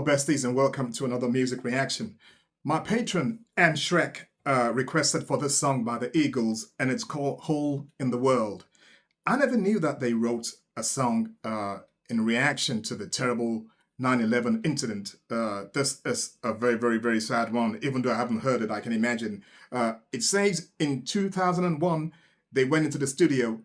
Hello besties and welcome to another music reaction. My patron Anne Shrek requested for this song by the Eagles and it's called Hole in the World. I never knew that they wrote a song in reaction to the terrible 9/11 incident. This is a very sad one. Even though I haven't heard it, I can imagine. It says in 2001 they went into the studio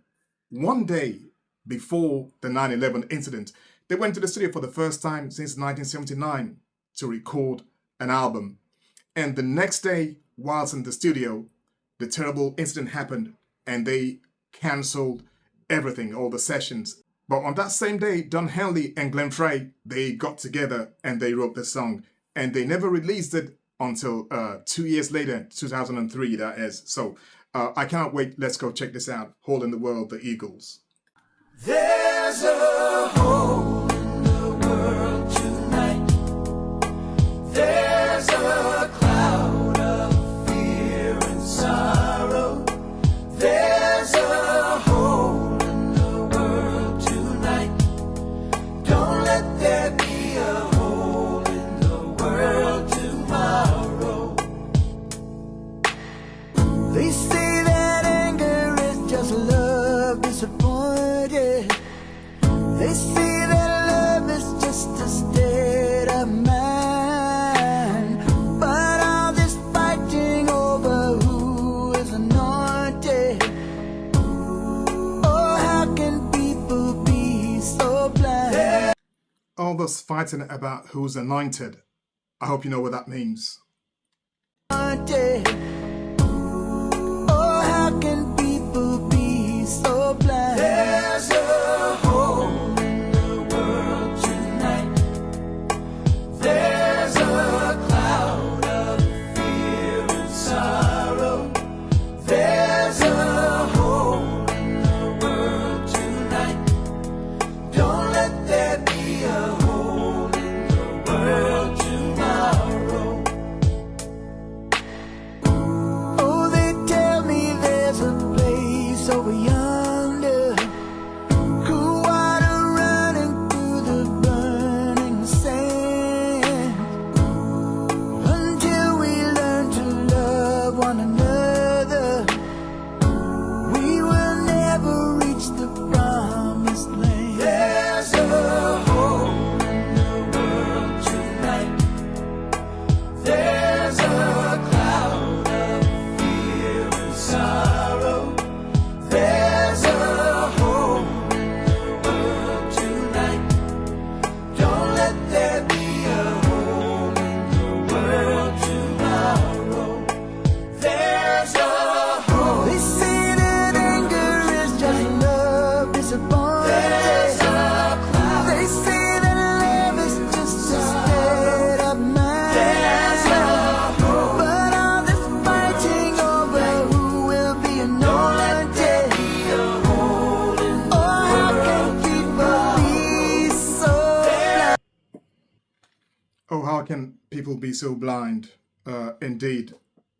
one day before the 9/11 incident. They went to the studio for the first time since 1979 to record an album. And the next day, whilst in the studio, the terrible incident happened and they cancelled everything, all the sessions. But on that same day, Don Henley and Glenn Frey, they got together and they wrote the song. And they never released it until 2 years later, 2003, that is. So I cannot wait. Let's go check this out. Hole in the World, the Eagles. There's a hole in the world tonight. There's a cloud of fear and sorrow. There's a hole in the world tonight. Don't let there be a hole in the world tomorrow. They say that anger is just love disappointed. They say that love is just a state of mind. But all this fighting over who is anointed. Oh, how can people be so blind? All this fighting about who's anointed. I hope you know what that means. Anointed. Oh, how can people be so blind? There's a hole in the world tonight. There's a cloud of fear and sorrow. There's a hole in the world tonight. Don't let there be a hole in the world tomorrow. Oh, they tell me there's a place over yonder, cool water running through the burning sand. Until we learn to love one another, we will never reach the promised land. There's a hole in the world tonight. There's a cloud of fear and sorrow. There's a hole in the world tonight. Don't let there be a hole in the world tomorrow. There's a hole. They say that anger is just love disappointed. There's a cloud. They say that love is just a state of mind. There's a hole. But all this fighting over who will be anointed. Oh, how can people be so blind? Oh, how can people be so blind? Indeed,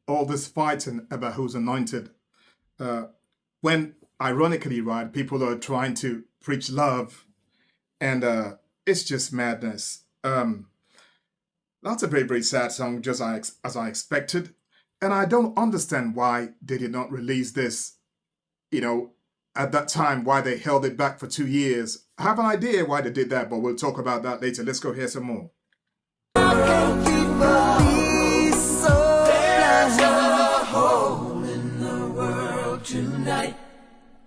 all this fighting about who's anointed. When, ironically, right, people are trying to preach love and it's just madness. That's a very sad song, just as I expected. And I don't understand why they did not release this, at that time, why they held it back for 2 years. I have an idea why they did that, but we'll talk about that later. Let's go hear some more. How can people be so blind? There's a hole in the world tonight.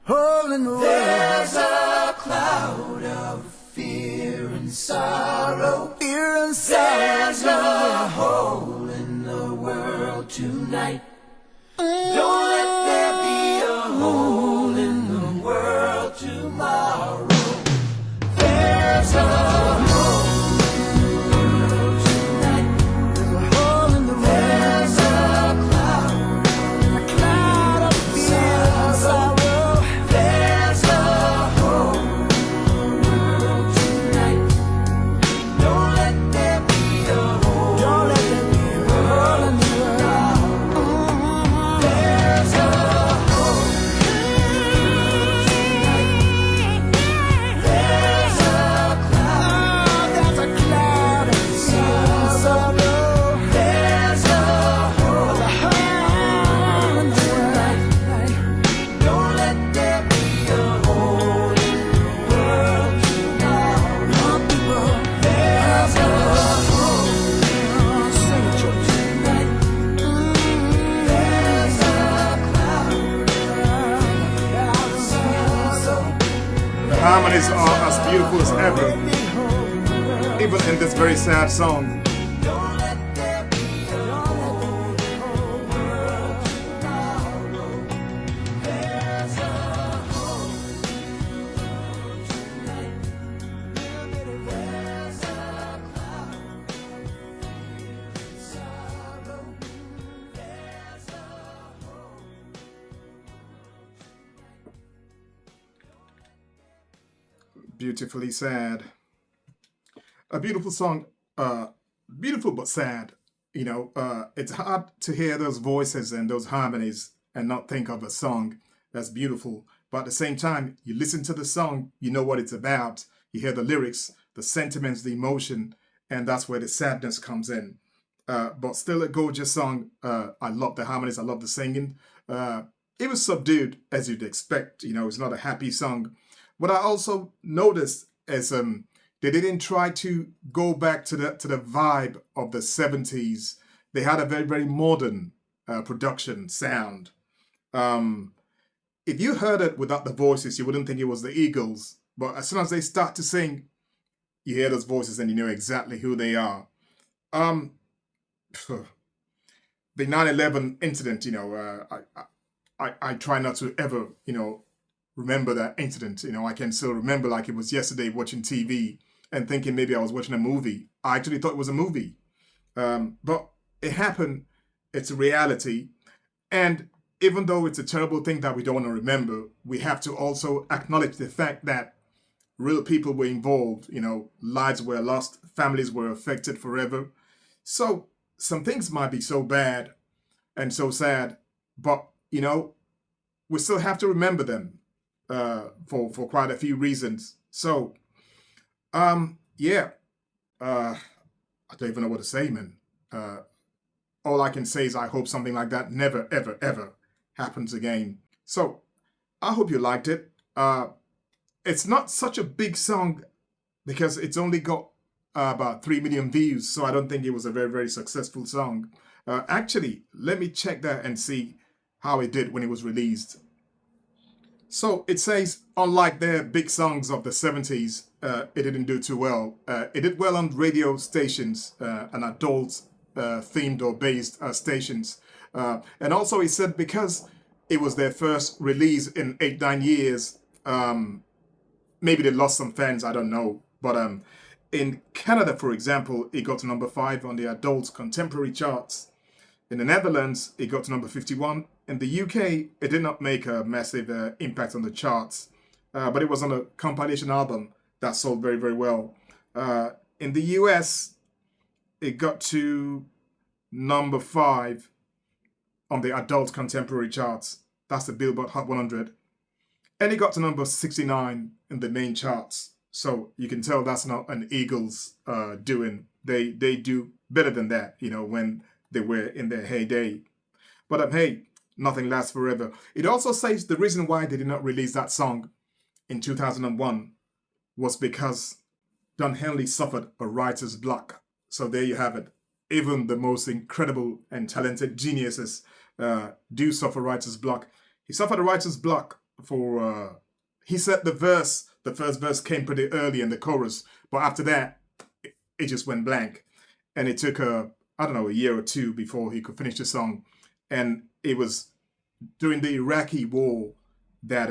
Hole in the world. There's a cloud of fear and sorrow. Fear and sorrow. There's a hole in the world tonight. Don't let there be a hole in the world tomorrow. There's a hole in the world tonight. There's a hole in the world. There's a cloud of fear and sorrow. There's a hole in the world tonight. Don't let there be a hole. Don't let there be a hole in the world. There's a hole in the world tonight. harmonies are as beautiful as ever, even in this very sad song. Beautifully sad. A beautiful song, beautiful but sad. It's hard to hear those voices and those harmonies and not think of a song that's beautiful. But at the same time, you listen to the song, you know what it's about. You hear the lyrics, the sentiments, the emotion, and that's where the sadness comes in. But still a gorgeous song. I love the harmonies. I love the singing. It was subdued, as you'd expect. It's not a happy song. What I also noticed is they didn't try to go back to the vibe of the 70s. They had a very, very modern production sound. If you heard it without the voices, you wouldn't think it was the Eagles. But as soon as they start to sing, you hear those voices and you know exactly who they are. The 9/11 incident, I try not to ever, remember that incident. I can still remember like it was yesterday watching TV and thinking maybe I was watching a movie. I actually thought it was a movie. But it happened. It's a reality. And even though it's a terrible thing that we don't want to remember, we have to also acknowledge the fact that real people were involved. Lives were lost, families were affected forever. So some things might be so bad and so sad, but, we still have to remember them. For quite a few reasons. So, yeah, I don't even know what to say, man. All I can say is I hope something like that never, ever, ever happens again. So, I hope you liked it. It's not such a big song because it's only got about 3 million views, so I don't think it was a very, very successful song. Actually, let me check that and see how it did when it was released. So it says, unlike their big songs of the 70s, it didn't do too well. It did well on radio stations and adult themed or based stations. And also he said because it was their first release in 8-9 years, maybe they lost some fans, I don't know. But in Canada, for example, it got to number 5 on the adult contemporary charts. In the Netherlands, it got to number 51. In the UK, it did not make a massive impact on the charts, but it was on a compilation album that sold very, very well. In the US, it got to number 5 on the adult contemporary charts. That's the Billboard Hot 100. And it got to number 69 in the main charts. So you can tell that's not an Eagles doing. They do better than that, when they were in their heyday. But hey, nothing lasts forever. It also says the reason why they did not release that song in 2001 was because Don Henley suffered a writer's block. So there you have it. Even the most incredible and talented geniuses do suffer writer's block. He suffered a writer's block for, he said the first verse came pretty early in the chorus, but after that, it just went blank. And it took a year or two before he could finish the song. And it was during the Iraqi war that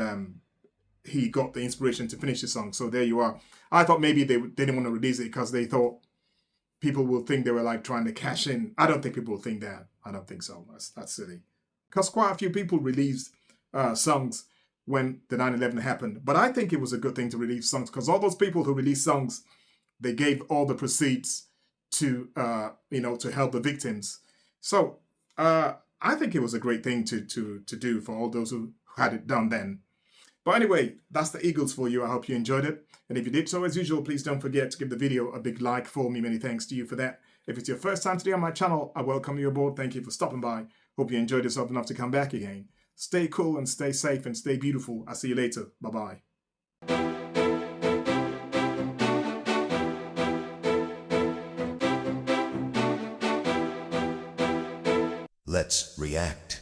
he got the inspiration to finish the song. So there you are. I thought maybe they didn't want to release it because they thought people will think they were like trying to cash in. I don't think people will think that. I don't think so. That's silly. Because quite a few people released songs when the 9/11 happened. But I think it was a good thing to release songs because all those people who released songs, they gave all the proceeds to to help the victims. So I think it was a great thing to do for all those who had it done then. But anyway, that's the Eagles for you. I hope you enjoyed it. And if you did so, as usual, please don't forget to give the video a big like for me. Many thanks to you for that. If it's your first time today on my channel, I welcome you aboard. Thank you for stopping by. Hope you enjoyed yourself enough to come back again. Stay cool and stay safe and stay beautiful. I'll see you later. Bye-bye. Let's react.